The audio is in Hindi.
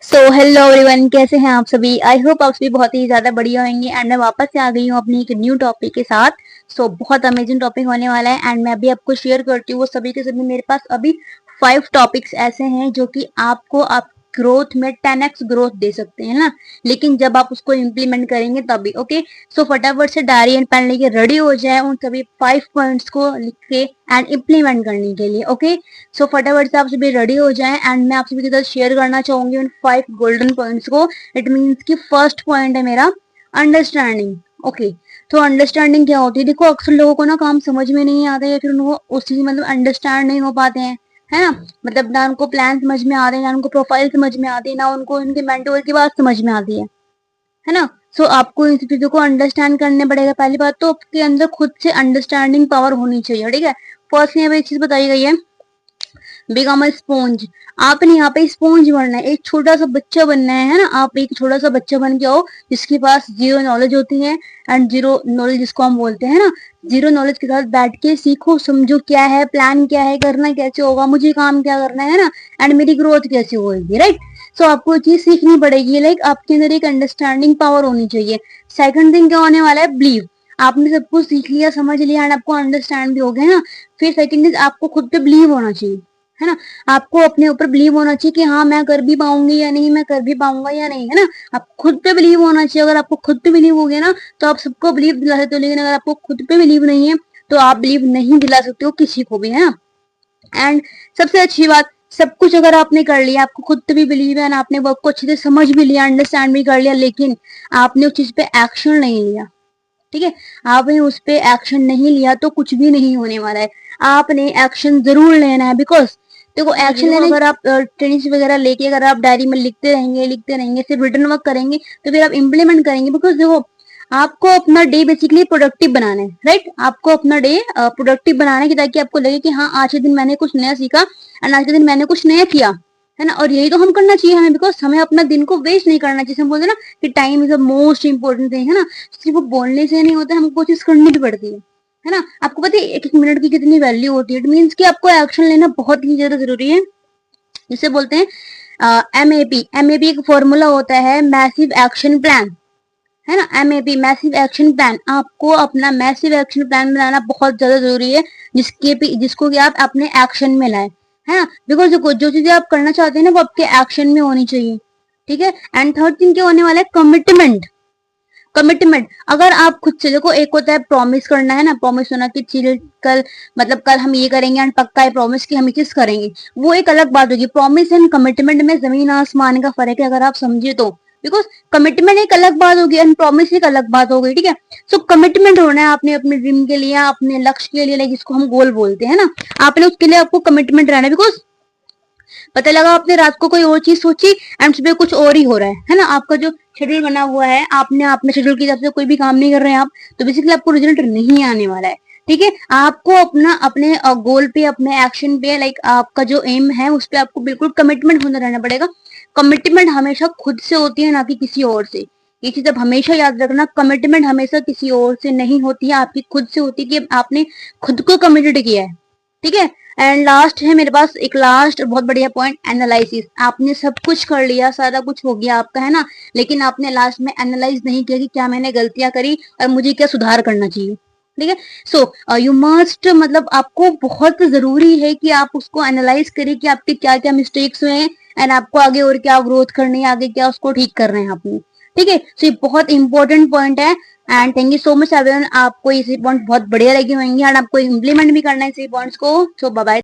सो हेलो एवरीवन, कैसे हैं आप सभी। आई होप आप सभी बहुत ही ज्यादा बढ़िया होंगे। एंड मैं वापस से आ गई हूँ अपनी एक न्यू टॉपिक के साथ। बहुत अमेजिंग टॉपिक होने वाला है एंड मैं अभी आपको शेयर करती हूँ वो सभी के सभी। मेरे पास अभी 5 टॉपिक्स ऐसे हैं जो कि आपको आप ग्रोथ में 10x ग्रोथ दे सकते हैं ना, लेकिन जब आप उसको इम्प्लीमेंट करेंगे तभी। ओके, फटाफट से डायरी एंड पेन लेके रेडी हो जाए उन सभी 5 पॉइंट्स को लिख के एंड इम्प्लीमेंट करने के लिए। ओके, फटाफट से आप सभी रेडी हो जाएं एंड मैं आप सभी के साथ शेयर करना चाहूंगी उन 5 गोल्डन पॉइंट्स को। इट मीन्स कि फर्स्ट पॉइंट है मेरा अंडरस्टैंडिंग। ओके, तो अंडरस्टैंडिंग क्या होती है? देखो, अक्सर लोगों को ना काम समझ में नहीं आता या फिर उनको उस चीज मतलब अंडरस्टैंड नहीं हो पाते हैं, है ना। मतलब ना उनको प्लान समझ में आ रहे हैं, ना उनको प्रोफाइल समझ में आती है, ना उनको उनके मेंटोर की बात समझ में आती है ना। आपको इन चीजों को अंडरस्टैंड करने पड़ेगा। पहली बात तो आपके अंदर खुद से अंडरस्टैंडिंग पावर होनी चाहिए, ठीक है। फर्स्ट यहाँ पे एक चीज बताई गई है, बिकम अ स्पॉन्ज। आपने यहाँ पे स्पॉन्ज बनना है, एक छोटा सा बच्चा बनना है ना। आप एक छोटा सा बच्चा बन के आओ जिसके पास जीरो नॉलेज होती है एंड जीरो नॉलेज जिसको हम बोलते हैं ना। जीरो नॉलेज के साथ बैठ के सीखो, समझो क्या है प्लान, क्या है करना, कैसे होगा, मुझे काम क्या करना है ना, एंड मेरी ग्रोथ कैसे होगी, राइट। आपको चीज सीखनी पड़ेगी, लाइक आपके अंदर एक अंडरस्टैंडिंग पावर होनी चाहिए। सेकंड थिंग क्या होने वाला है, बिलीव। आपने सब कुछ सीख लिया, समझ लिया एंड आपको अंडरस्टैंड भी हो गया ना। फिर सेकंड थिंग, आपको खुद पे बिलीव होना चाहिए, है ना। आपको अपने ऊपर बिलीव होना चाहिए कि हाँ मैं कर भी पाऊंगी या नहीं, मैं कर भी पाऊंगा या नहीं, है ना। आप खुद पे बिलीव होना चाहिए। अगर आपको खुद पे बिलीव हो गया ना तो आप सबको बिलीव दिला सकते हो, लेकिन अगर आपको खुद पे बिलीव नहीं है तो आप बिलीव नहीं दिला सकते हो किसी को भी, है ना। एंड सबसे अच्छी बात, सब कुछ अगर आपने कर लिया, आपको खुद पे भी बिलीव है ना, आपने वर्क को अच्छे से समझ भी लिया, अंडरस्टैंड भी कर लिया, लेकिन आपने उस चीज पे एक्शन नहीं लिया, ठीक है। आपने उस पे एक्शन नहीं लिया तो कुछ भी नहीं होने वाला है। आपने एक्शन जरूर लेना है, बिकॉज देखो एक्शन लेने, अगर आप ट्रेनिंग वगैरह लेके अगर आप डायरी में लिखते रहेंगे सिर्फ रिटर्न वर्क करेंगे तो फिर आप इम्प्लीमेंट करेंगे। बिकॉज देखो, आपको अपना डे बेसिकली प्रोडक्टिव बनाना है, राइट। आपको अपना डे प्रोडक्टिव बनाना है कि ताकि आपको लगे कि हाँ आज के दिन मैंने कुछ नया सीखा एंड आज के दिन मैंने कुछ नया किया, है ना। और यही तो हम करना चाहिए हमें, बिकॉज हमें अपना दिन को वेस्ट नहीं करना चाहिए। हम बोलते हैं ना कि time is the most important thing, है ना। सिर्फ वो बोलने से नहीं होता, हमको चीज करनी भी पड़ती है ना। आपको पता है एक एक मिनट की कितनी वैल्यू होती है। इट मीन्स कि आपको एक्शन लेना बहुत ही ज्यादा जरूरी है। जिसे बोलते हैं एमएपी एक फॉर्मूला होता है, मैसिव एक्शन प्लान, है ना। MAP massive action plan. आपको अपना मैसिव एक्शन प्लान बनाना बहुत ज्यादा जरूरी है, जिसको कि आप अपने एक्शन में लाए, है ना। बिकॉज जो चीजें आप करना चाहते हैं ना वो आपके एक्शन में होनी चाहिए, ठीक है। एंड थर्ड थिंग क्या होने वाला है, कमिटमेंट। कमिटमेंट, अगर आप खुद से देखो, एक होता है प्रॉमिस करना, है ना। प्रॉमिस होना कि कल मतलब कल हम ये करेंगे एंड पक्का है प्रॉमिस कि हम ये चीज करेंगे, वो एक अलग बात होगी। प्रॉमिस एंड कमिटमेंट में जमीन आसमान का फर्क है, अगर आप समझे तो। बिकॉज कमिटमेंट एक अलग बात होगी एंड प्रॉमिस एक अलग बात हो गई, ठीक है। कमिटमेंट होना है आपने अपने ड्रीम के लिए, अपने लक्ष्य के लिए, लाइक जिसको हम गोल बोलते हैं ना। आपने उसके लिए आपको कमिटमेंट रहना है। बिकॉज पता लगा आपने रात को कोई और चीज सोची एंड सुबह कुछ और ही हो रहा है ना। आपका जो शेड्यूल बना हुआ है, आपने अपने शेड्यूल के हिसाब से कोई भी काम नहीं कर रहे हैं आप, तो बेसिकली आपको रिजल्ट नहीं आने वाला है, ठीक है। आपको अपना अपने गोल पे, अपने एक्शन पे, लाइक आपका जो एम है उस पर आपको बिल्कुल कमिटमेंट होना रहना पड़ेगा। कमिटमेंट हमेशा खुद से होती है, ना कि किसी और से। ये चीज अब हमेशा याद रखना, कमिटमेंट हमेशा किसी और से नहीं होती है, आपकी खुद से होती है कि आपने खुद को कमिटेड किया है, ठीक है। एंड लास्ट है मेरे पास एक लास्ट बहुत बढ़िया पॉइंट, एनालिसिस। आपने सब कुछ कर लिया, सारा कुछ हो गया आपका, है ना, लेकिन आपने लास्ट में एनालाइज नहीं किया कि क्या मैंने गलतियां करी और मुझे क्या सुधार करना चाहिए, ठीक है। यू मस्ट, मतलब आपको बहुत जरूरी है कि आप उसको एनालाइज करें कि आपके क्या क्या मिस्टेक्स हुए हैं एंड आपको आगे और क्या ग्रोथ करनी है, आगे क्या उसको ठीक कर रहे हैं आपने, ठीक है। ये बहुत इंपॉर्टेंट पॉइंट है। And thank you so much everyone. आपको ये पॉइंट बहुत बढ़िया लगे होंगे एंड आपको इम्प्लीमेंट भी करना है इसी पॉइंट्स को। Bye bye.